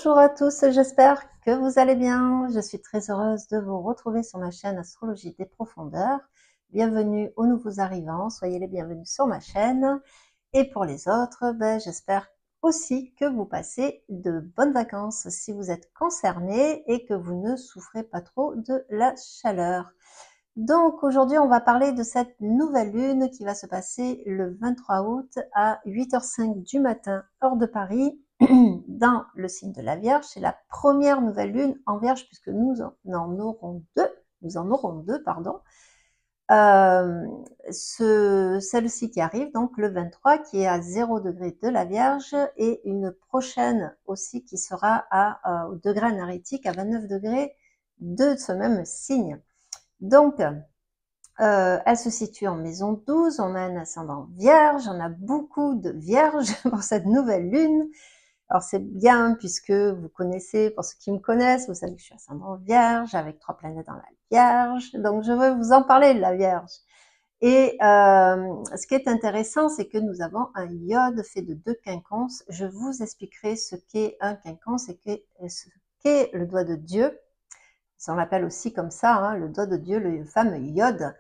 Bonjour à tous, j'espère que vous allez bien. Je suis très heureuse de vous retrouver sur ma chaîne Astrologie des Profondeurs. Bienvenue aux nouveaux arrivants, soyez les bienvenus sur ma chaîne. Et pour les autres, j'espère aussi que vous passez de bonnes vacances si vous êtes concernés et que vous ne souffrez pas trop de la chaleur. Donc aujourd'hui, on va parler de cette nouvelle lune qui va se passer le 23 août à 8h05 du matin, heure de Paris, dans le signe de la Vierge. C'est la première nouvelle lune en Vierge puisque nous en aurons deux, pardon. Celle-ci qui arrive, donc le 23, qui est à 0 degré de la Vierge, et une prochaine aussi qui sera au degré analytique à 29 degrés de ce même signe. Donc, elle se situe en maison 12, on a un ascendant vierge, on a beaucoup de vierges pour cette nouvelle lune. Alors c'est bien puisque vous connaissez, pour ceux qui me connaissent, vous savez que je suis ascendant vierge avec 3 planètes dans la Vierge, donc je veux vous en parler de la Vierge. Et ce qui est intéressant, c'est que nous avons un iode fait de 2 quinconces. Je vous expliquerai ce qu'est un quinconce et ce qu'est le doigt de Dieu. On l'appelle aussi comme ça, hein, le doigt de Dieu, le fameux iode,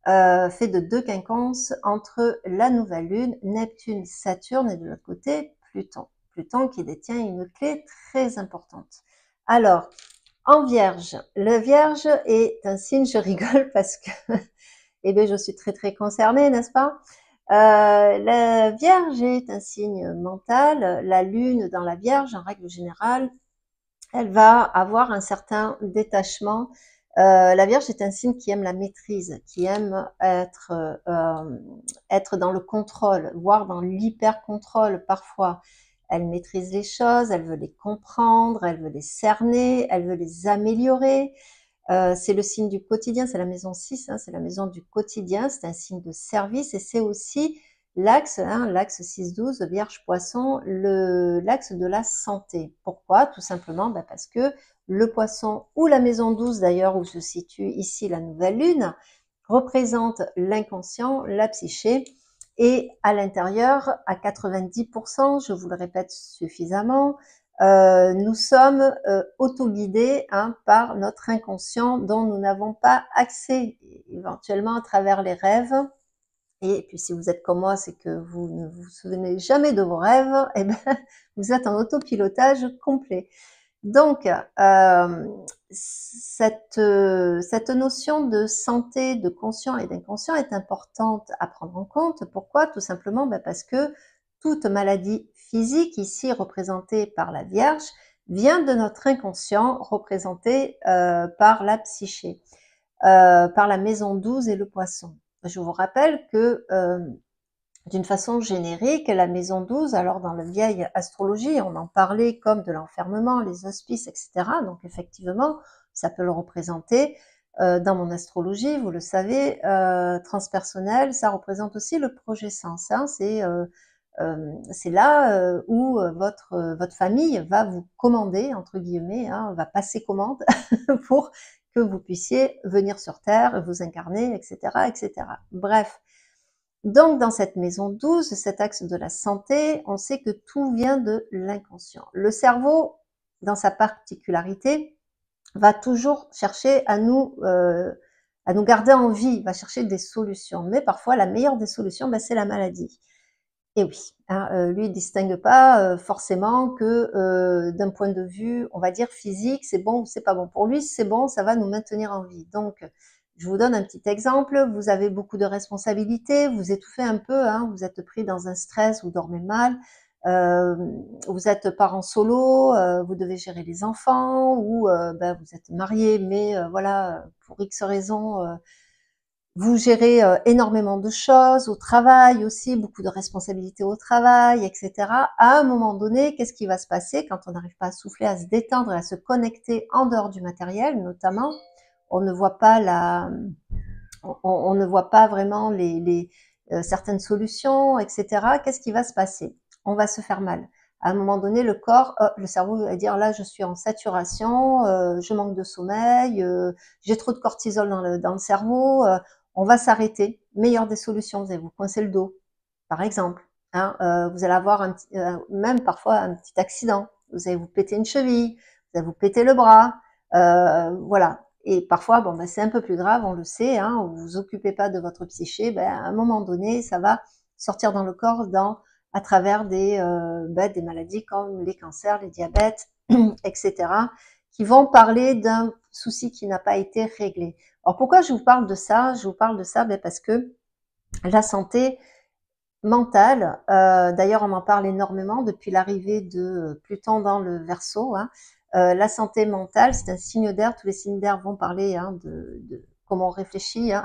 fait de 2 quinconces entre la nouvelle lune, Neptune, Saturne, et de l'autre côté, Pluton. Pluton qui détient une clé très importante. Alors, en Vierge, le Vierge est un signe, je rigole parce que eh bien, je suis très très concernée, n'est-ce pas? La Vierge est un signe mental. La lune dans la Vierge, en règle générale, elle va avoir un certain détachement. La Vierge est un signe qui aime la maîtrise, qui aime être dans le contrôle, voire dans l'hyper-contrôle parfois. Elle maîtrise les choses, elle veut les comprendre, elle veut les cerner, elle veut les améliorer. C'est le signe du quotidien, c'est la maison 6, hein, c'est la maison du quotidien, c'est un signe de service et c'est aussi l'axe, hein, l'axe 6-12, Vierge-Poisson, l'axe de la santé. Pourquoi? Tout simplement parce que le Poisson, ou la maison 12 d'ailleurs, où se situe ici la nouvelle lune, représente l'inconscient, la psyché, et à l'intérieur, à 90%, je vous le répète suffisamment, nous sommes autoguidés par notre inconscient dont nous n'avons pas accès, éventuellement à travers les rêves. Et puis si vous êtes comme moi, c'est que vous ne vous souvenez jamais de vos rêves, et bien vous êtes en autopilotage complet. Donc, cette notion de santé, de conscient et d'inconscient est importante à prendre en compte. Pourquoi? Tout simplement parce que toute maladie physique, ici représentée par la Vierge, vient de notre inconscient, représenté par la psyché, par la maison 12 et le Poisson. Je vous rappelle que d'une façon générique, la maison 12, alors dans la vieille astrologie, on en parlait comme de l'enfermement, les hospices, etc. Donc effectivement, ça peut le représenter. Dans mon astrologie, vous le savez, transpersonnel, ça représente aussi le projet sens. Hein. C'est là où votre famille va vous commander, entre guillemets, hein, va passer commande pour que vous puissiez venir sur Terre, vous incarner, etc., etc. Bref. Donc, dans cette maison 12, cet axe de la santé, on sait que tout vient de l'inconscient. Le cerveau, dans sa particularité, va toujours chercher à nous garder en vie, va chercher des solutions. Mais parfois, la meilleure des solutions, c'est la maladie. Et oui, hein, lui, il ne distingue pas forcément que d'un point de vue, on va dire, physique, c'est bon ou c'est pas bon. Pour lui, c'est bon, ça va nous maintenir en vie. Donc, je vous donne un petit exemple. Vous avez beaucoup de responsabilités, vous étouffez un peu, hein, vous êtes pris dans un stress, vous dormez mal, vous êtes parent solo, vous devez gérer les enfants, ou vous êtes marié, mais voilà, pour X raisons, vous gérez énormément de choses, au travail aussi, beaucoup de responsabilités au travail, etc. À un moment donné, qu'est-ce qui va se passer quand on n'arrive pas à souffler, à se détendre et à se connecter en dehors du matériel, notamment? On ne voit pas on ne voit pas vraiment certaines solutions, etc. Qu'est-ce qui va se passer? On va se faire mal. À un moment donné, le corps, le cerveau va dire là, je suis en saturation, je manque de sommeil, j'ai trop de cortisol dans le cerveau, on va s'arrêter. Meilleure des solutions, vous allez vous coincer le dos, par exemple. Hein, vous allez avoir même parfois un petit accident. vous allez vous péter une cheville, vous allez vous péter le bras, voilà. Et parfois, bon, ben, c'est un peu plus grave, on le sait, hein, vous vous occupez pas de votre psyché, ben, à un moment donné, ça va sortir dans le corps à travers des maladies comme les cancers, les diabètes, etc., qui vont parler d'un souci qui n'a pas été réglé. Alors pourquoi je vous parle de ça? Je vous parle de ça parce que la santé mentale, d'ailleurs on en parle énormément depuis l'arrivée de Pluton dans le Verseau, hein. La santé mentale, c'est un signe d'air, tous les signes d'air vont parler, hein, de comment on réfléchit, hein.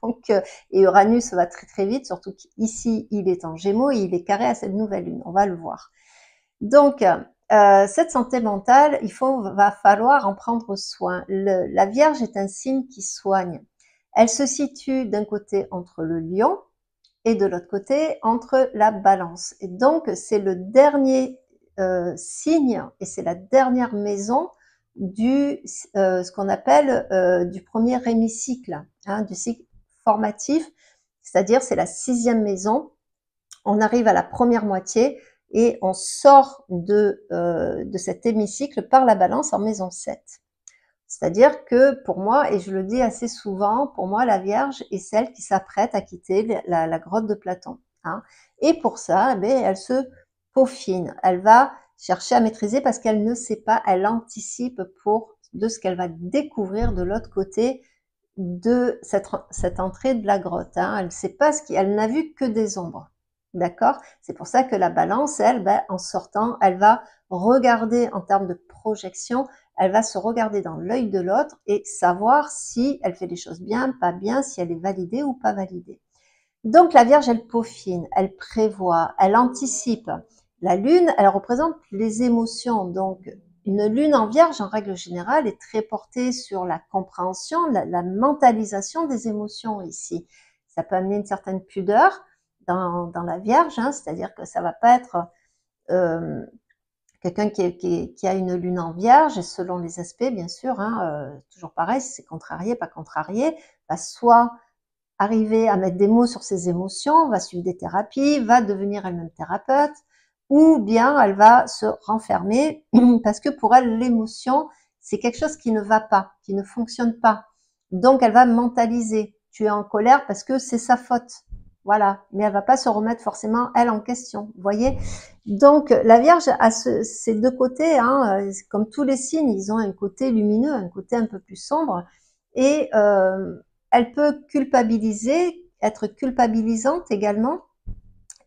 Donc, et Uranus va très très vite, surtout qu'ici il est en Gémeaux et il est carré à cette nouvelle lune, on va le voir. Donc, cette santé mentale, va falloir en prendre soin. La Vierge est un signe qui soigne. Elle se situe d'un côté entre le Lion et de l'autre côté entre la Balance. Et donc, c'est le dernier signe et c'est la dernière maison ce qu'on appelle du premier hémicycle, hein, du cycle formatif, c'est-à-dire c'est la 6e maison. On arrive à la première moitié et on sort de cet hémicycle par la Balance en maison 7. C'est-à-dire que pour moi, et je le dis assez souvent, pour moi, la Vierge est celle qui s'apprête à quitter la grotte de Platon, hein. Et pour ça, elle se peaufine. Elle va chercher à maîtriser parce qu'elle ne sait pas, elle anticipe de ce qu'elle va découvrir de l'autre côté de cette entrée de la grotte, hein. Elle sait pas elle n'a vu que des ombres. D'accord? C'est pour ça que la Balance, elle, en sortant, elle va regarder en termes de projection, elle va se regarder dans l'œil de l'autre et savoir si elle fait les choses bien, pas bien, si elle est validée ou pas validée. Donc la Vierge, elle peaufine, elle prévoit, elle anticipe. La Lune, elle représente les émotions. Donc une Lune en Vierge, en règle générale, est très portée sur la compréhension, la mentalisation des émotions ici. Ça peut amener une certaine pudeur dans la Vierge, hein, c'est-à-dire que ça va pas être quelqu'un qui a une lune en Vierge, et selon les aspects, bien sûr, hein, toujours pareil, si c'est contrarié, pas contrarié, va soit arriver à mettre des mots sur ses émotions, va suivre des thérapies, va devenir elle-même thérapeute, ou bien elle va se renfermer parce que pour elle, l'émotion, c'est quelque chose qui ne va pas, qui ne fonctionne pas. Donc, elle va mentaliser. Tu es en colère parce que c'est sa faute. Voilà. Mais elle va pas se remettre forcément, elle, en question. Vous voyez? Donc, la Vierge a ces deux côtés, hein, comme tous les signes, ils ont un côté lumineux, un côté un peu plus sombre. Et elle peut culpabiliser, être culpabilisante également,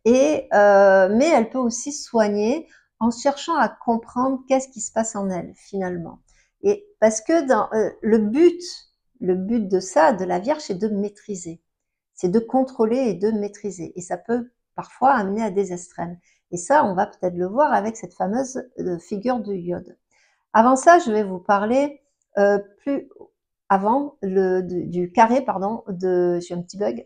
mais elle peut aussi soigner en cherchant à comprendre qu'est-ce qui se passe en elle finalement. Et parce que le but de ça, de la Vierge, c'est de maîtriser, c'est de contrôler et de maîtriser. Et ça peut parfois amener à des extrêmes. Et ça, on va peut-être le voir avec cette fameuse figure de Iode. Avant ça, je vais vous parler plus avant du carré, pardon, j'ai un petit bug,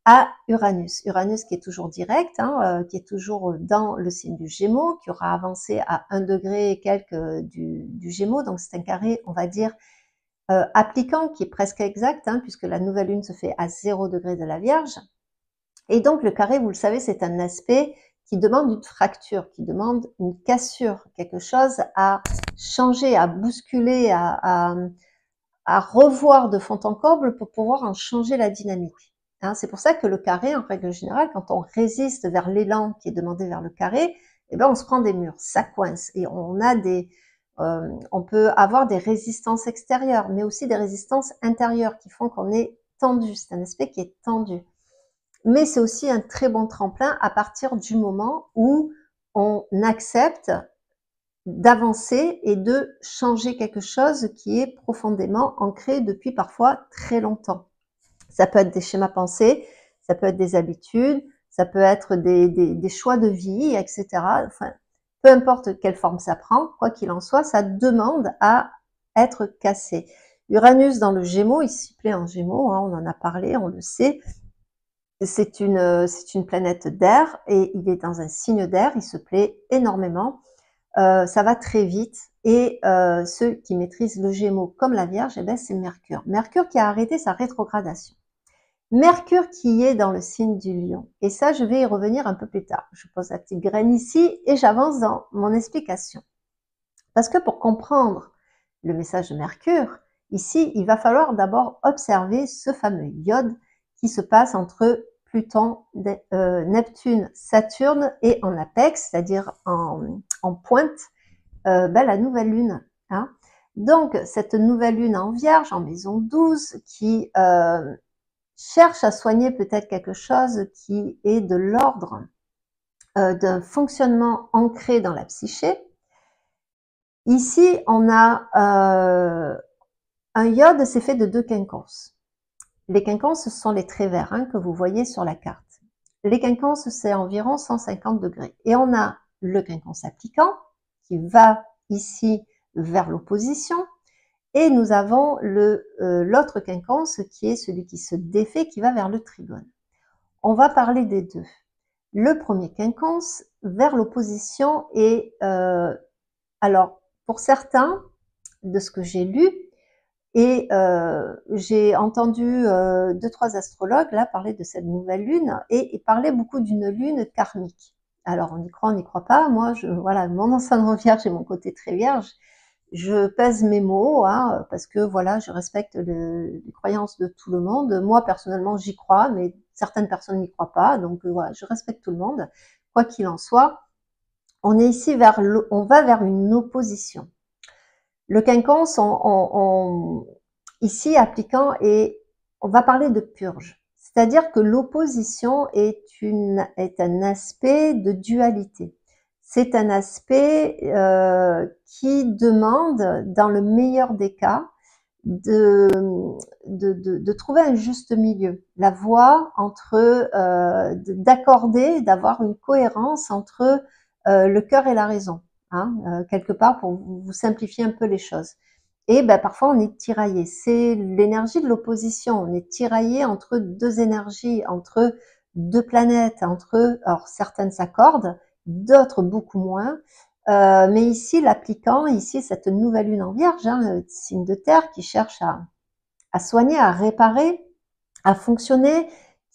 à Uranus. Uranus qui est toujours direct, hein, qui est toujours dans le signe du Gémeaux, qui aura avancé à 1 degré et quelques du Gémeaux, donc c'est un carré, on va dire, appliquant, qui est presque exact, hein, puisque la nouvelle lune se fait à 0 degré de la Vierge. Et donc le carré, vous le savez, c'est un aspect qui demande une fracture, qui demande une cassure, quelque chose à changer, à bousculer, à revoir de fond en comble pour pouvoir en changer la dynamique. Hein, c'est pour ça que le carré, en règle générale, quand on résiste vers l'élan qui est demandé vers le carré, eh ben on se prend des murs, ça coince et on peut avoir des résistances extérieures, mais aussi des résistances intérieures qui font qu'on est tendu. C'est un aspect qui est tendu. Mais c'est aussi un très bon tremplin à partir du moment où on accepte d'avancer et de changer quelque chose qui est profondément ancré depuis parfois très longtemps. Ça peut être des schémas pensés, ça peut être des habitudes, ça peut être des choix de vie, etc. Enfin, peu importe quelle forme ça prend, quoi qu'il en soit, ça demande à être cassé. Uranus dans le Gémeaux, il s'y plaît en Gémeaux, hein, on en a parlé, on le sait. C'est une planète d'air et il est dans un signe d'air, il se plaît énormément. Ça va très vite et ceux qui maîtrisent le Gémeaux comme la Vierge, eh ben, c'est Mercure. Mercure qui a arrêté sa rétrogradation. Mercure qui est dans le signe du Lion. Et ça, je vais y revenir un peu plus tard. Je pose la petite graine ici et j'avance dans mon explication. Parce que pour comprendre le message de Mercure, ici, il va falloir d'abord observer ce fameux iode qui se passe entre Pluton, Neptune, Saturne et en apex, c'est-à-dire en pointe, la nouvelle lune. Hein. Donc, cette nouvelle lune en Vierge, en maison 12, qui cherche à soigner peut-être quelque chose qui est de l'ordre d'un fonctionnement ancré dans la psyché. Ici, on a un iode, c'est fait de 2 quinconces. Les quinconces, ce sont les traits verts hein, que vous voyez sur la carte. Les quinconces, c'est environ 150 degrés. Et on a le quinconce appliquant qui va ici vers l'opposition. Et nous avons l'autre quinconce qui est celui qui se défait, qui va vers le trigone. On va parler des deux. Le premier quinconce vers l'opposition et alors pour certains, de ce que j'ai lu, et j'ai entendu 2-3 astrologues là parler de cette nouvelle lune et parler beaucoup d'une lune karmique. Alors on y croit, on n'y croit pas. Moi, voilà, mon ascendant vierge et mon côté très vierge, je pèse mes mots hein, parce que voilà, je respecte les croyances de tout le monde. Moi personnellement, j'y crois, mais certaines personnes n'y croient pas. Donc voilà, je respecte tout le monde. Quoi qu'il en soit, on est ici on va vers une opposition. Le quinconce, ici appliquant, et on va parler de purge. C'est-à-dire que l'opposition est un aspect de dualité. C'est un aspect qui demande, dans le meilleur des cas, de trouver un juste milieu, la voie entre d'accorder, d'avoir une cohérence entre le cœur et la raison, hein, quelque part pour vous simplifier un peu les choses. Et ben, parfois on est tiraillé, c'est l'énergie de l'opposition, on est tiraillé entre deux énergies, entre deux planètes, alors certaines s'accordent, d'autres beaucoup moins. Mais ici, l'appliquant, ici, cette nouvelle lune en vierge, hein, signe de terre qui cherche à soigner, à réparer, à fonctionner,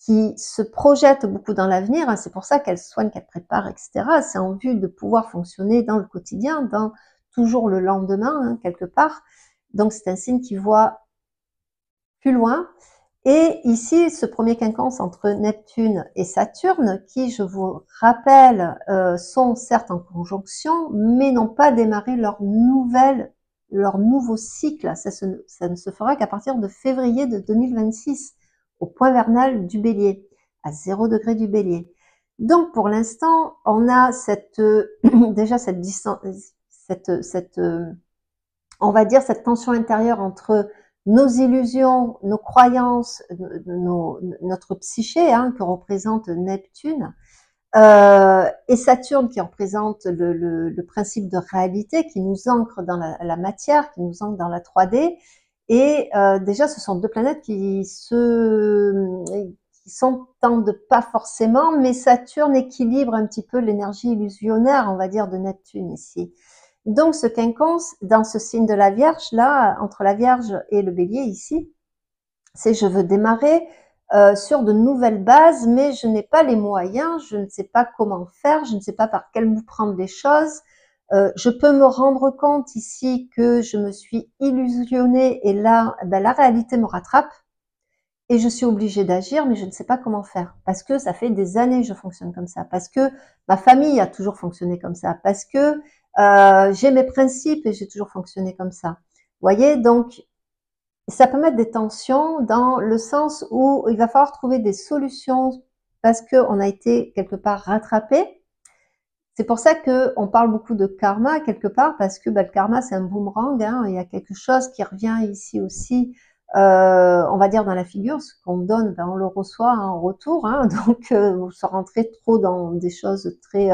qui se projette beaucoup dans l'avenir. Hein, c'est pour ça qu'elle soigne, qu'elle prépare, etc. C'est en vue de pouvoir fonctionner dans le quotidien, dans toujours le lendemain, hein, quelque part. Donc, c'est un signe qui voit plus loin. Et ici, ce premier quinconce entre Neptune et Saturne, qui, je vous rappelle, sont certes en conjonction, mais n'ont pas démarré leur nouveau cycle. Ça ne se fera qu'à partir de février de 2026, au point vernal du Bélier, à 0 degré du Bélier. Donc, pour l'instant, on a déjà cette distance, on va dire cette tension intérieure entre nos illusions, nos croyances, notre psyché hein, que représente Neptune, et Saturne qui représente le principe de réalité, qui nous ancre dans la matière, qui nous ancre dans la 3D. Et déjà, ce sont deux planètes qui s'entendent pas forcément, mais Saturne équilibre un petit peu l'énergie illusionnaire, on va dire, de Neptune ici. Donc, ce quinconce, dans ce signe de la Vierge, là, entre la Vierge et le Bélier, ici, c'est je veux démarrer sur de nouvelles bases, mais je n'ai pas les moyens, je ne sais pas comment faire, je ne sais pas par quel bout prendre les choses. Je peux me rendre compte ici que je me suis illusionnée et là, ben, la réalité me rattrape et je suis obligée d'agir, mais je ne sais pas comment faire parce que ça fait des années que je fonctionne comme ça, parce que ma famille a toujours fonctionné comme ça, parce que j'ai mes principes et j'ai toujours fonctionné comme ça. Vous voyez, donc ça peut mettre des tensions dans le sens où il va falloir trouver des solutions parce qu'on a été quelque part rattrapé. C'est pour ça qu'on parle beaucoup de karma quelque part, parce que le karma c'est un boomerang, hein, il y a quelque chose qui revient ici aussi, on va dire dans la figure, ce qu'on donne, on le reçoit hein, en retour, hein, donc sans rentrer trop dans des choses très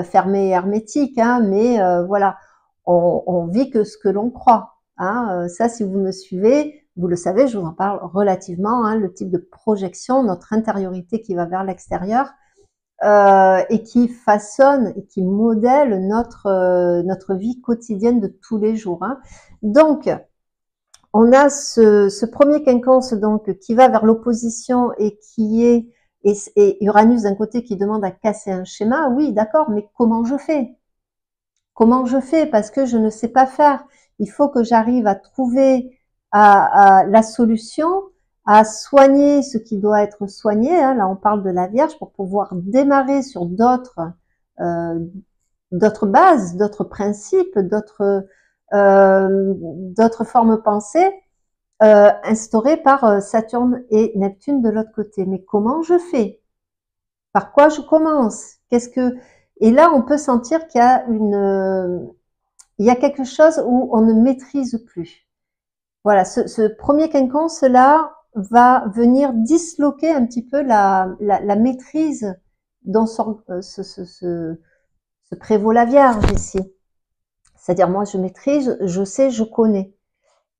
fermées et hermétiques, hein, mais voilà, on vit que ce que l'on croit. Hein, ça, si vous me suivez, vous le savez, je vous en parle relativement, hein, le type de projection, notre intériorité qui va vers l'extérieur, et qui façonne et qui modèle notre vie quotidienne de tous les jours. Hein. Donc, on a ce premier quinconce donc qui va vers l'opposition et qui est et Uranus d'un côté qui demande à casser un schéma. Oui, d'accord, mais comment je fais? Comment je fais? Parce que je ne sais pas faire. Il faut que j'arrive à trouver à la solution, à soigner ce qui doit être soigné. Hein. Là, on parle de la Vierge pour pouvoir démarrer sur euh, d'autres bases, d'autres principes, d'autres formes pensées instaurées par Saturne et Neptune de l'autre côté. Mais comment je fais? Par quoi je commence? Qu'est-ce que Et là, on peut sentir qu'il y a il y a quelque chose où on ne maîtrise plus. Voilà, ce premier quinconce-là va venir disloquer un petit peu la maîtrise dont se prévaut la Vierge ici. C'est-à-dire, moi, je maîtrise, je sais, je connais.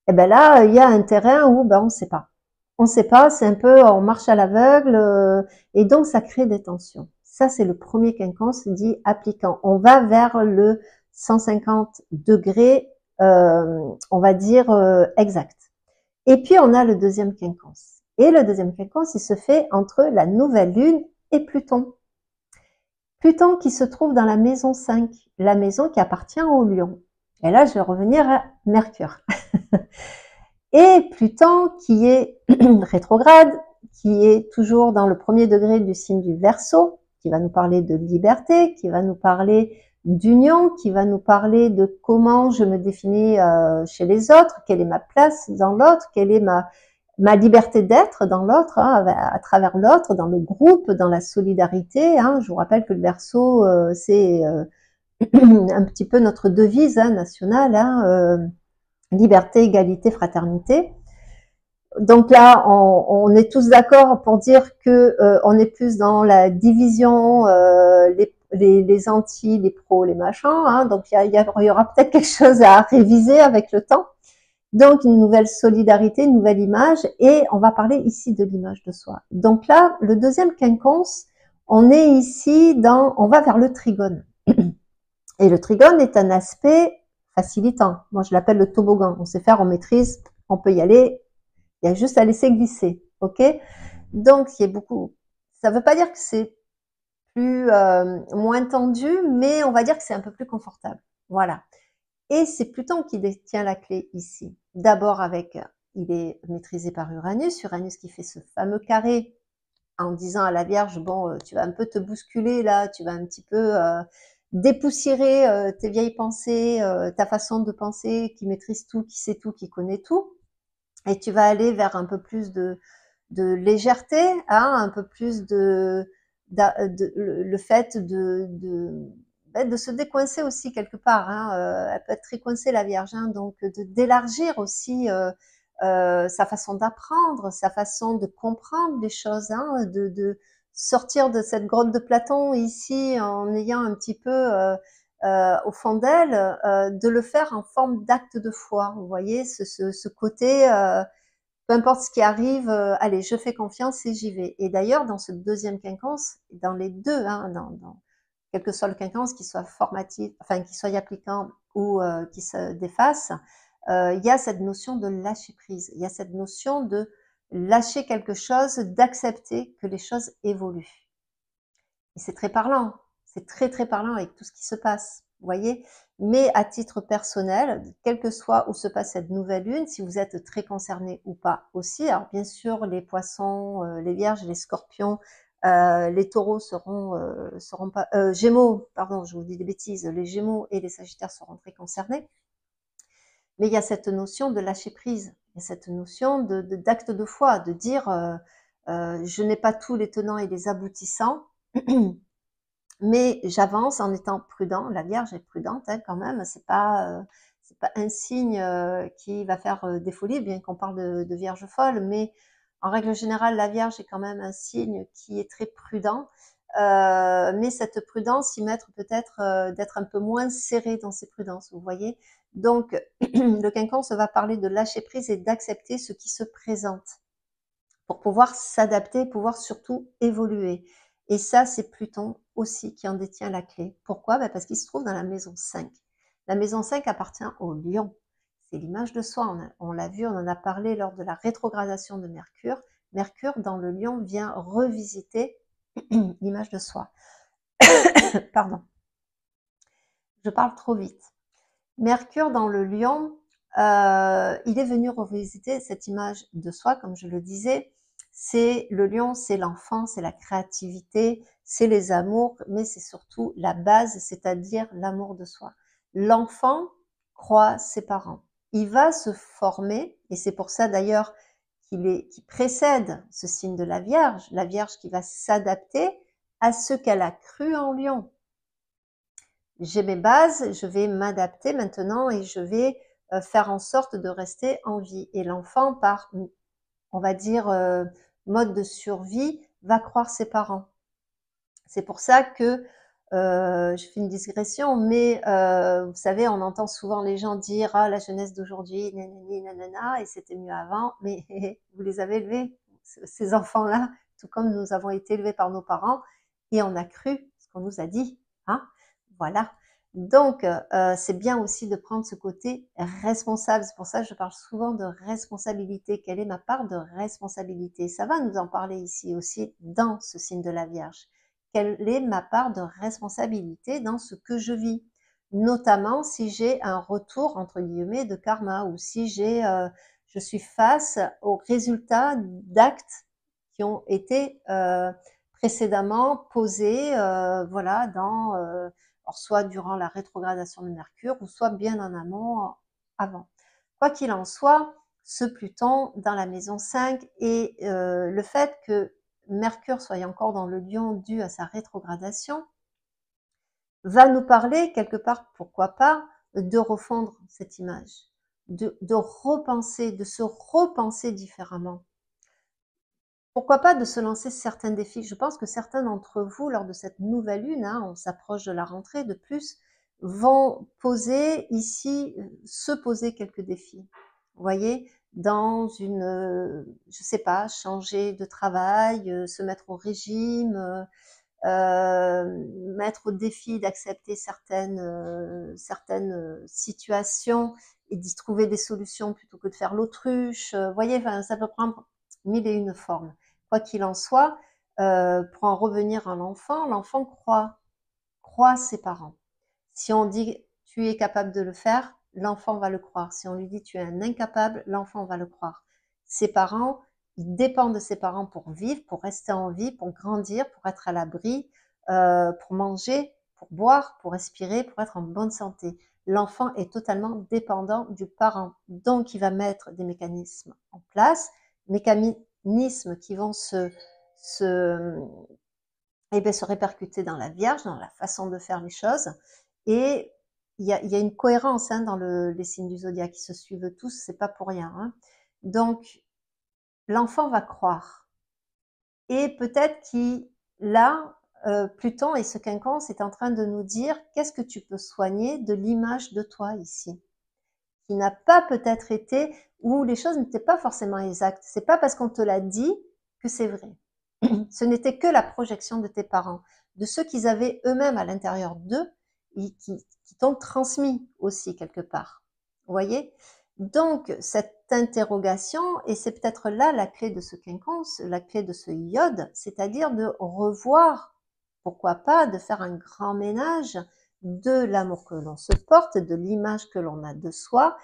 Et ben là, il y a un terrain où ben, on ne sait pas. On ne sait pas, c'est un peu, on marche à l'aveugle, et donc ça crée des tensions. Ça, c'est le premier quinconce dit appliquant. On va vers le 150 degrés, on va dire exact. Et puis, on a le deuxième quinconce. Et le deuxième quinconce, il se fait entre la nouvelle lune et Pluton. Pluton qui se trouve dans la maison 5, la maison qui appartient au Lion. Et là, je vais revenir à Mercure. Et Pluton qui est rétrograde, qui est toujours dans le premier degré du signe du Verseau, qui va nous parler de liberté, qui va nous parler d'union, qui va nous parler de comment je me définis chez les autres, quelle est ma place dans l'autre, quelle est ma liberté d'être dans l'autre, hein, à travers l'autre, dans le groupe, dans la solidarité. Hein. Je vous rappelle que le Verseau, c'est un petit peu notre devise hein, nationale, hein, liberté, égalité, fraternité. Donc là, on est tous d'accord pour dire que on est plus dans la division, les anti, les pros, les machins. Hein. Donc il y aura peut-être quelque chose à réviser avec le temps. Donc une nouvelle solidarité, une nouvelle image, et on va parler ici de l'image de soi. Donc là, le deuxième quinconce, on est ici on va vers le trigone. Et le trigone est un aspect facilitant. Moi, je l'appelle le toboggan. On sait faire, on maîtrise, on peut y aller. Il y a juste à laisser glisser, ok? Donc, il y a beaucoup. Ça ne veut pas dire que c'est plus moins tendu, mais on va dire que c'est un peu plus confortable. Voilà. Et c'est Pluton qui détient la clé ici. D'abord il est maîtrisé par Uranus, Uranus qui fait ce fameux carré en disant à la Vierge, bon, tu vas un peu te bousculer là, tu vas un petit peu dépoussiérer tes vieilles pensées, ta façon de penser, qui maîtrise tout, qui sait tout, qui connaît tout, et tu vas aller vers un peu plus de légèreté, hein, un peu plus le fait de se décoincer aussi quelque part. Hein, elle peut être très coincée la Vierge, hein, donc d'élargir aussi sa façon d'apprendre, sa façon de comprendre les choses, hein, de sortir de cette grotte de Platon ici en ayant un petit peu au fond d'elle, de le faire en forme d'acte de foi. Vous voyez, ce côté, peu importe ce qui arrive, allez, je fais confiance et j'y vais. Et d'ailleurs, dans ce deuxième quinconce, dans les deux, hein, dans quel que soit le quinconce, qu'il soit formatif, enfin, qu'il soit appliquant ou qui se défasse, il y a cette notion de lâcher prise. Il y a cette notion de lâcher quelque chose, d'accepter que les choses évoluent. Et c'est très parlant. C'est très, très parlant avec tout ce qui se passe. Vous voyez? Mais à titre personnel, quel que soit où se passe cette nouvelle lune, si vous êtes très concerné ou pas aussi, alors bien sûr, les poissons, les vierges, les scorpions, les taureaux seront pas, gémeaux, pardon, je vous dis des bêtises, les gémeaux et les sagittaires seront très concernés. Mais il y a cette notion de lâcher prise, il y a cette notion d'acte de foi, de dire je n'ai pas tous les tenants et les aboutissants, mais j'avance en étant prudent. La Vierge est prudente hein, quand même, c'est pas un signe qui va faire des folies, bien qu'on parle de Vierge folle, mais en règle générale, la Vierge est quand même un signe qui est très prudent. Mais cette prudence y mettre peut-être d'être un peu moins serré dans ses prudences, vous voyez. Donc, le quinconce va parler de lâcher prise et d'accepter ce qui se présente pour pouvoir s'adapter, pouvoir surtout évoluer. Et ça, c'est Pluton aussi qui en détient la clé. Pourquoi? Parce qu'il se trouve dans la maison 5. La maison 5 appartient au Lion. c'est l'image de soi. On l'a vu, on en a parlé lors de la rétrogradation de Mercure. Mercure dans le Lion vient revisiter l'image de soi. Pardon, je parle trop vite. Mercure dans le Lion, il est venu revisiter cette image de soi, comme je le disais. C'est le Lion, c'est l'enfant, c'est la créativité, c'est les amours, mais c'est surtout la base, c'est-à-dire l'amour de soi. L'enfant croit ses parents. Il va se former, et c'est pour ça d'ailleurs qu'il précède ce signe de la Vierge qui va s'adapter à ce qu'elle a cru en Lion. J'ai mes bases, je vais m'adapter maintenant et je vais faire en sorte de rester en vie. Et l'enfant, par, on va dire, mode de survie, va croire ses parents. C'est pour ça que, je fais une digression, mais vous savez, on entend souvent les gens dire « Ah, la jeunesse d'aujourd'hui, nanani, nanana, et c'était mieux avant », mais vous les avez élevés, ces enfants-là, tout comme nous avons été élevés par nos parents, et on a cru ce qu'on nous a dit, hein, voilà. Donc, c'est bien aussi de prendre ce côté responsable. C'est pour ça que je parle souvent de responsabilité. Quelle est ma part de responsabilité? Ça va nous en parler ici aussi dans ce signe de la Vierge. Quelle est ma part de responsabilité dans ce que je vis? Notamment si j'ai un retour, entre guillemets, de karma, ou si je suis face aux résultats d'actes qui ont été précédemment posés, voilà, alors soit durant la rétrogradation de Mercure, ou soit bien en amont, avant. Quoi qu'il en soit, ce Pluton dans la maison 5 et le fait que Mercure soit encore dans le Lion dû à sa rétrogradation, va nous parler quelque part, pourquoi pas, de refondre cette image, de repenser, de se repenser différemment. Pourquoi pas de se lancer certains défis? Je pense que certains d'entre vous, lors de cette nouvelle lune, hein, on s'approche de la rentrée de plus, vont poser ici, se poser quelques défis. Vous voyez, dans une, je sais pas, changer de travail, se mettre au régime, mettre au défi d'accepter certaines situations et d'y trouver des solutions plutôt que de faire l'autruche. Vous voyez, enfin, ça peut prendre 1001 formes. Quoi qu'il en soit, pour en revenir à l'enfant croit ses parents. Si on dit tu es capable de le faire, l'enfant va le croire. Si on lui dit tu es un incapable, l'enfant va le croire. Ses parents, il dépend de ses parents pour vivre, pour rester en vie, pour grandir, pour être à l'abri, pour manger, pour boire, pour respirer, pour être en bonne santé. L'enfant est totalement dépendant du parent. Donc, il va mettre des mécanismes en place, mécanismes qui vont se répercuter dans la Vierge, dans la façon de faire les choses. Et il y a une cohérence hein, dans les signes du zodiaque qui se suivent tous, c'est pas pour rien. Hein. Donc, l'enfant va croire. Et peut-être qu'il, là, Pluton et ce quinconce est en train de nous dire qu'est-ce que tu peux soigner de l'image de toi ici, qui n'a pas peut-être été, où les choses n'étaient pas forcément exactes. C'est pas parce qu'on te l'a dit que c'est vrai. Ce n'était que la projection de tes parents, de ceux qu'ils avaient eux-mêmes à l'intérieur d'eux, et qui t'ont transmis aussi quelque part. Vous voyez? Donc, cette interrogation, et c'est peut-être là la clé de ce quinconce, la clé de ce iode, c'est-à-dire de revoir, pourquoi pas, de faire un grand ménage de l'amour que l'on se porte, de l'image que l'on a de soi,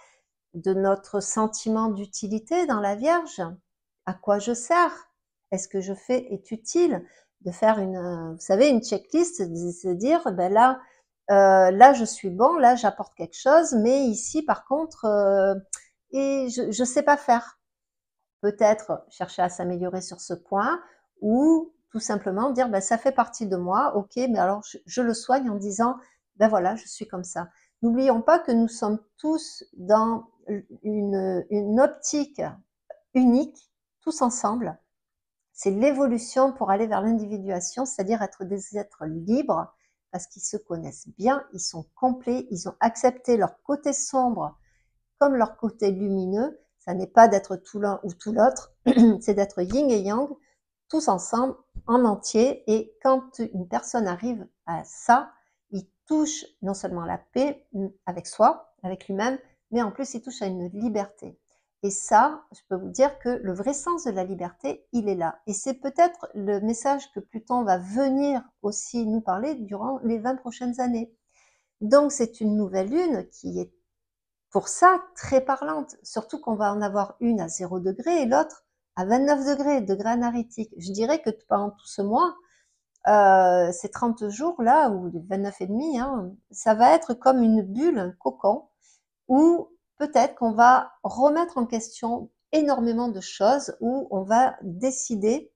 de notre sentiment d'utilité dans la Vierge. À quoi je sers? Est-ce que je fais est utile? De faire une, vous savez, une checklist, de se dire, ben là, là je suis bon, là j'apporte quelque chose, mais ici par contre, et je sais pas faire. Peut-être chercher à s'améliorer sur ce point, ou tout simplement dire, ben ça fait partie de moi, ok, mais alors je le soigne en disant, ben voilà, je suis comme ça. N'oublions pas que nous sommes tous dans une optique unique, tous ensemble. C'est l'évolution pour aller vers l'individuation, c'est-à-dire être des êtres libres, parce qu'ils se connaissent bien, ils sont complets, ils ont accepté leur côté sombre comme leur côté lumineux. Ça n'est pas d'être tout l'un ou tout l'autre, c'est d'être yin et yang, tous ensemble, en entier. Et quand une personne arrive à ça, il touche non seulement la paix avec soi, avec lui-même, mais en plus, il touche à une liberté. Et ça, je peux vous dire que le vrai sens de la liberté, il est là. Et c'est peut-être le message que Pluton va venir aussi nous parler durant les 20 prochaines années. Donc, c'est une nouvelle lune qui est pour ça très parlante, surtout qu'on va en avoir une à 0 degré et l'autre à 29 degrés, degré analytique. Je dirais que pendant tout ce mois, ces 30 jours là, ou 29,5, hein, ça va être comme une bulle, un cocon, où peut-être qu'on va remettre en question énormément de choses, où on va décider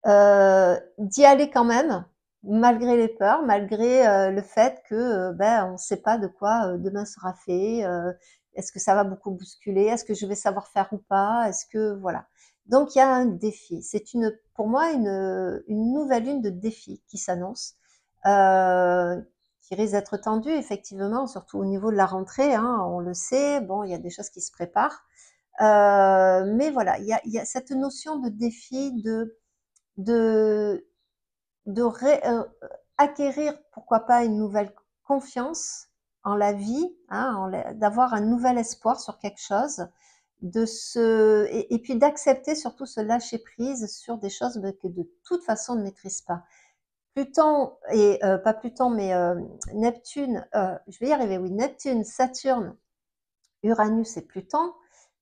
d'y aller quand même, malgré les peurs, malgré le fait que ben, on ne sait pas de quoi demain sera fait. Est-ce que ça va beaucoup bousculer? Est-ce que je vais savoir faire ou pas? Est-ce que voilà. Donc il y a un défi. C'est pour moi une nouvelle lune de défi qui s'annonce, qui risque d'être tendue effectivement, surtout au niveau de la rentrée. Hein, on le sait. Bon, il y a des choses qui se préparent, mais voilà, il y a cette notion de défi, de, acquérir, pourquoi pas, une nouvelle confiance en la vie, hein, d'avoir un nouvel espoir sur quelque chose, et puis d'accepter surtout ce lâcher prise sur des choses que de toute façon on ne maîtrise pas. Pluton et pas Pluton, mais Neptune, je vais y arriver, oui, Neptune, Saturne, Uranus et Pluton,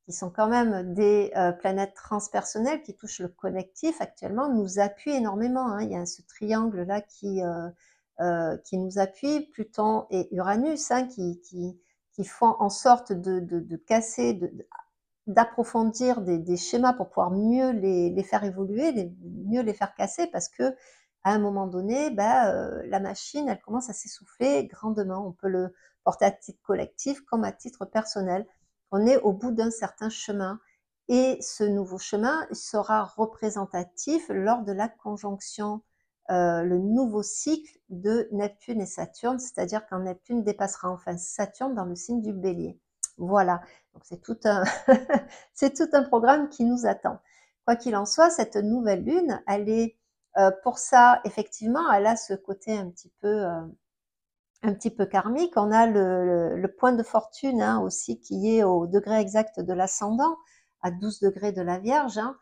qui sont quand même des planètes transpersonnelles qui touchent le connectif actuellement, nous appuient énormément. Hein. Il y a ce triangle-là qui nous appuie, Pluton et Uranus, hein, qui font en sorte de casser, d'approfondir des schémas pour pouvoir mieux les faire évoluer, mieux les faire casser, parce que à un moment donné, la machine, elle commence à s'essouffler grandement. On peut le porter à titre collectif comme à titre personnel. On est au bout d'un certain chemin. Et ce nouveau chemin sera représentatif lors de la conjonction, le nouveau cycle de Neptune et Saturne, c'est-à-dire quand Neptune dépassera enfin Saturne dans le signe du Bélier. Voilà, donc c'est tout un, c'est tout un programme qui nous attend. Quoi qu'il en soit, cette nouvelle lune, elle est pour ça, effectivement, elle a ce côté un petit peu karmique. On a le point de fortune, hein, aussi, qui est au degré exact de l'ascendant, à 12 degrés de la Vierge. Hein.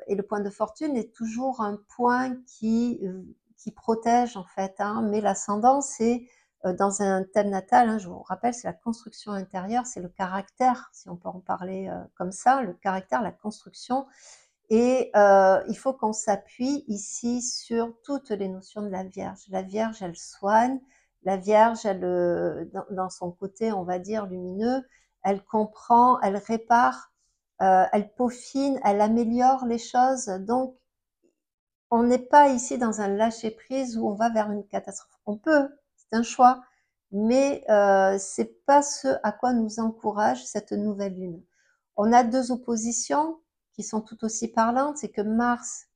Et le point de fortune est toujours un point qui protège, en fait. Hein, mais l'ascendant, c'est dans un thème natal, hein, je vous rappelle, c'est la construction intérieure, c'est le caractère, si on peut en parler comme ça, le caractère, la construction. Et il faut qu'on s'appuie ici sur toutes les notions de la Vierge. La Vierge, elle soigne. La Vierge, dans son côté, on va dire, lumineux, elle comprend, elle répare, elle peaufine, elle améliore les choses. Donc, on n'est pas ici dans un lâcher-prise où on va vers une catastrophe. On peut, c'est un choix, mais c'est pas ce à quoi nous encourage cette nouvelle lune. On a deux oppositions qui sont tout aussi parlantes, c'est que Mars,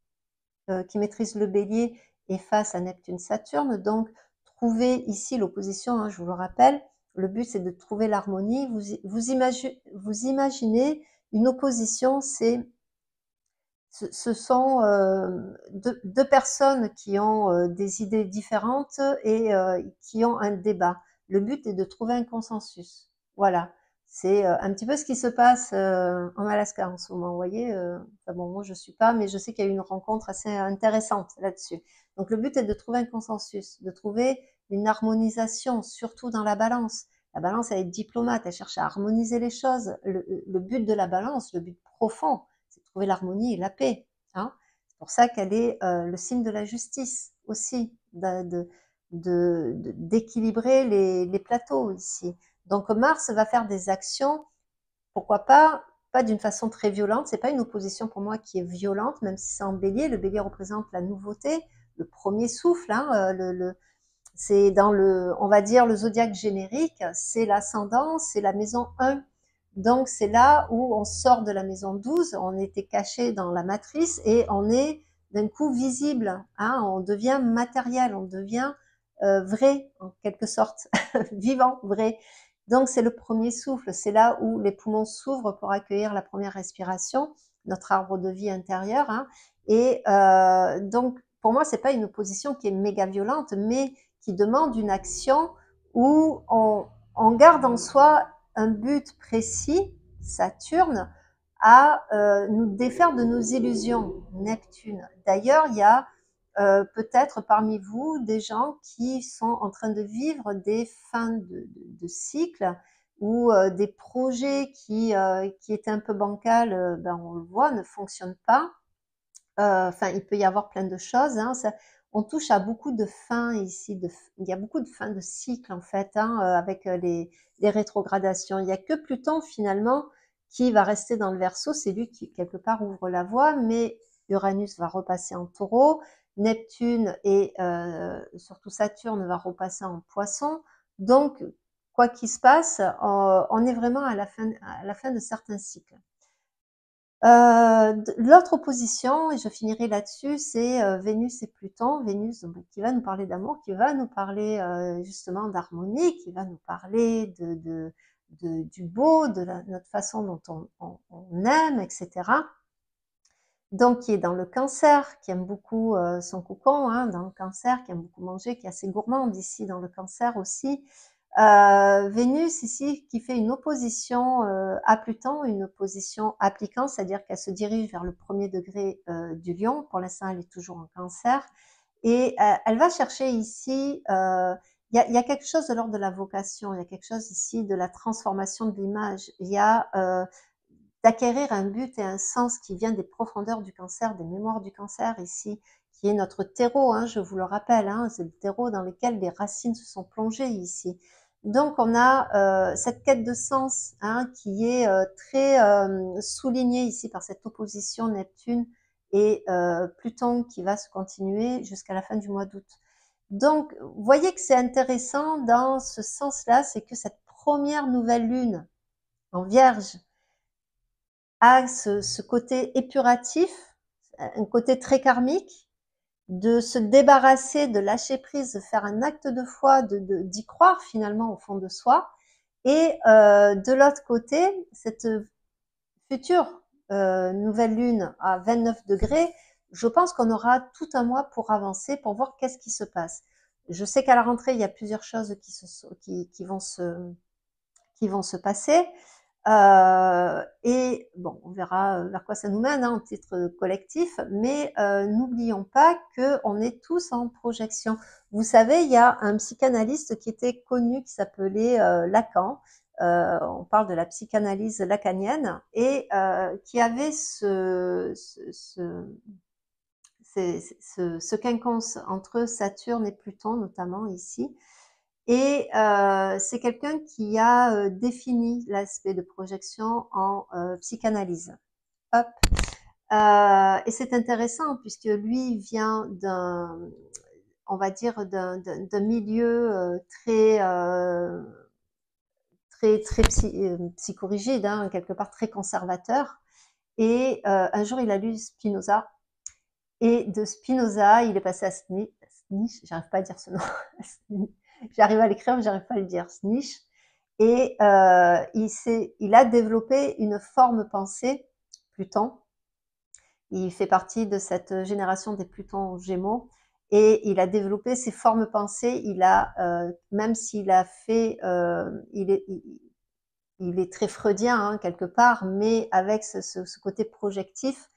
qui maîtrise le bélier, est face à Neptune-Saturne, donc trouver ici l'opposition, hein, je vous le rappelle, le but c'est de trouver l'harmonie. Vous imaginez une opposition, ce sont deux personnes qui ont des idées différentes et qui ont un débat. Le but est de trouver un consensus. Voilà. C'est un petit peu ce qui se passe en Alaska en ce moment, vous voyez. Enfin bon, moi je suis pas, mais je sais qu'il y a eu une rencontre assez intéressante là-dessus. Donc le but est de trouver un consensus, de trouver une harmonisation, surtout dans la balance. La balance, elle est diplomate, elle cherche à harmoniser les choses. Le but de la balance, le but profond, c'est de trouver l'harmonie et la paix. Hein. C'est pour ça qu'elle est le signe de la justice aussi, d'équilibrer les plateaux ici. Donc Mars va faire des actions, pourquoi pas d'une façon très violente. C'est pas une opposition pour moi qui est violente, même si c'est en bélier. Le bélier représente la nouveauté, le premier souffle. Hein, c'est dans on va dire, le zodiaque générique, c'est l'ascendant, c'est la maison 1. Donc c'est là où on sort de la maison 12, on était caché dans la matrice et on est d'un coup visible. Hein, on devient matériel, on devient vrai en quelque sorte, vivant, vrai. Donc c'est le premier souffle, c'est là où les poumons s'ouvrent pour accueillir la première respiration, notre arbre de vie intérieur. Hein, et donc pour moi c'est pas une opposition qui est méga violente, mais qui demande une action où on garde en soi un but précis, Saturne, à nous défaire de nos illusions, Neptune. D'ailleurs, il y a peut-être parmi vous des gens qui sont en train de vivre des fins de cycle ou des projets qui étaient un peu bancals, ben on le voit, ne fonctionnent pas. Enfin, il peut y avoir plein de choses. Hein, on touche à beaucoup de fins ici. Il y a beaucoup de fins de cycle en fait, hein, avec les rétrogradations. Il n'y a que Pluton finalement qui va rester dans le Verseau. C'est lui qui quelque part ouvre la voie, mais Uranus va repasser en Taureau, Neptune et surtout Saturne va repasser en Poisson. Donc, quoi qu'il se passe, on est vraiment à la fin de certains cycles. L'autre opposition, et je finirai là-dessus, c'est Vénus et Pluton. Vénus donc, qui va nous parler d'amour, qui va nous parler justement d'harmonie, qui va nous parler du beau, de notre façon dont on aime, etc. Donc, qui est dans le Cancer, qui aime beaucoup son cocon, hein, dans le Cancer, qui aime beaucoup manger, qui est assez gourmande ici dans le Cancer aussi. Vénus ici qui fait une opposition à Pluton, une opposition appliquante, c'est-à-dire qu'elle se dirige vers le premier degré du Lion. Pour l'instant, elle est toujours en Cancer. Et elle va chercher ici, il y a quelque chose de l'ordre de la vocation, il y a quelque chose ici de la transformation de l'image. Il y a d'acquérir un but et un sens qui vient des profondeurs du Cancer, des mémoires du Cancer ici, qui est notre terreau, hein, je vous le rappelle, hein, c'est le terreau dans lequel les racines se sont plongées ici. Donc on a cette quête de sens hein, qui est très soulignée ici par cette opposition Neptune et Pluton qui va se continuer jusqu'à la fin du mois d'août. Donc vous voyez que c'est intéressant dans ce sens-là, c'est que cette première nouvelle lune en Vierge a ce côté épuratif, un côté très karmique, de se débarrasser, de lâcher prise, de faire un acte de foi, d'y croire finalement au fond de soi. Et de l'autre côté, cette future nouvelle lune à 29 degrés, je pense qu'on aura tout un mois pour avancer, pour voir qu'est-ce qui se passe. Je sais qu'à la rentrée, il y a plusieurs choses qui vont se passer. Et bon, on verra vers quoi ça nous mène hein, en titre collectif, mais n'oublions pas qu'on est tous en projection. Vous savez, il y a un psychanalyste qui était connu qui s'appelait Lacan. On parle de la psychanalyse lacanienne et qui avait ce quinconce entre Saturne et Pluton, notamment ici. Et c'est quelqu'un qui a défini l'aspect de projection en psychanalyse. Hop. Et c'est intéressant puisque lui vient on va dire, d'un milieu très psychorigide, hein, quelque part très conservateur. Et un jour, il a lu Spinoza. Et de Spinoza, il est passé à Nietzsche, j'arrive pas à dire ce nom. J'arrive à l'écrire, mais j'arrive pas à le dire. Nietzsche. Et il a développé une forme pensée, Pluton. Il fait partie de cette génération des Plutons Gémeaux. Et il a développé ses formes pensées. Même s'il a fait, il est très freudien hein, quelque part, mais avec ce côté projectif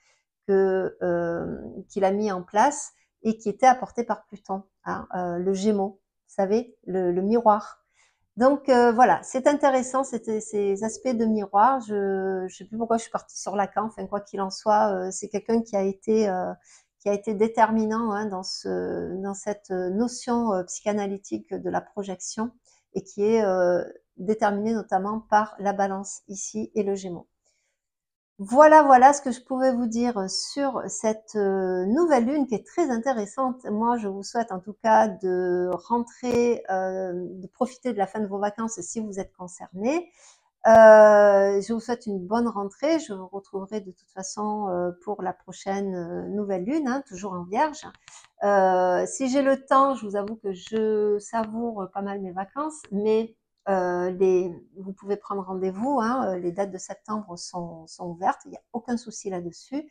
qu'il a mis en place et qui était apporté par Pluton, hein, le Gémeaux, vous savez, le miroir. Donc voilà, c'est intéressant ces aspects de miroir. Je sais plus pourquoi je suis partie sur Lacan. Enfin quoi qu'il en soit, c'est quelqu'un qui a été déterminant hein, dans cette notion psychanalytique de la projection et qui est déterminé notamment par la Balance ici et le Gémeaux. Voilà ce que je pouvais vous dire sur cette nouvelle lune qui est très intéressante. Moi, je vous souhaite en tout cas de rentrer, de profiter de la fin de vos vacances si vous êtes concernés. Je vous souhaite une bonne rentrée. Je vous retrouverai de toute façon pour la prochaine nouvelle lune, hein, toujours en Vierge. Si j'ai le temps, je vous avoue que je savoure pas mal mes vacances, mais vous pouvez prendre rendez-vous, hein, les dates de septembre sont ouvertes, il n'y a aucun souci là-dessus.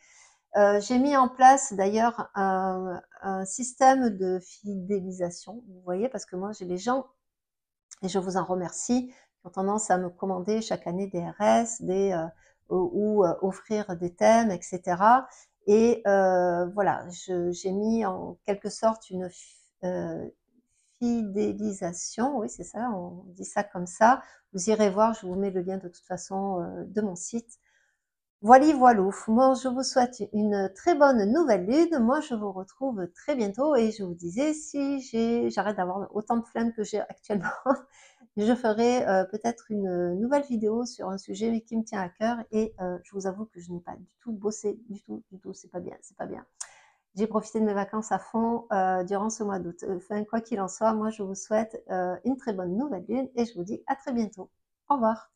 J'ai mis en place d'ailleurs un système de fidélisation, vous voyez, parce que moi j'ai les gens, et je vous en remercie, ont tendance à me commander chaque année des RS, ou offrir des thèmes, etc. Et voilà, j'ai mis en quelque sorte une fidélisation, oui c'est ça, on dit ça comme ça. Vous irez voir, je vous mets le lien de toute façon de mon site. Voilà, voilou. Moi, je vous souhaite une très bonne nouvelle lune. Moi, je vous retrouve très bientôt et je vous disais, si j'arrête d'avoir autant de flemme que j'ai actuellement, je ferai peut-être une nouvelle vidéo sur un sujet qui me tient à cœur et je vous avoue que je n'ai pas du tout bossé, du tout, c'est pas bien, c'est pas bien. J'ai profité de mes vacances à fond durant ce mois d'août. Enfin, quoi qu'il en soit, moi, je vous souhaite une très bonne nouvelle lune et je vous dis à très bientôt. Au revoir.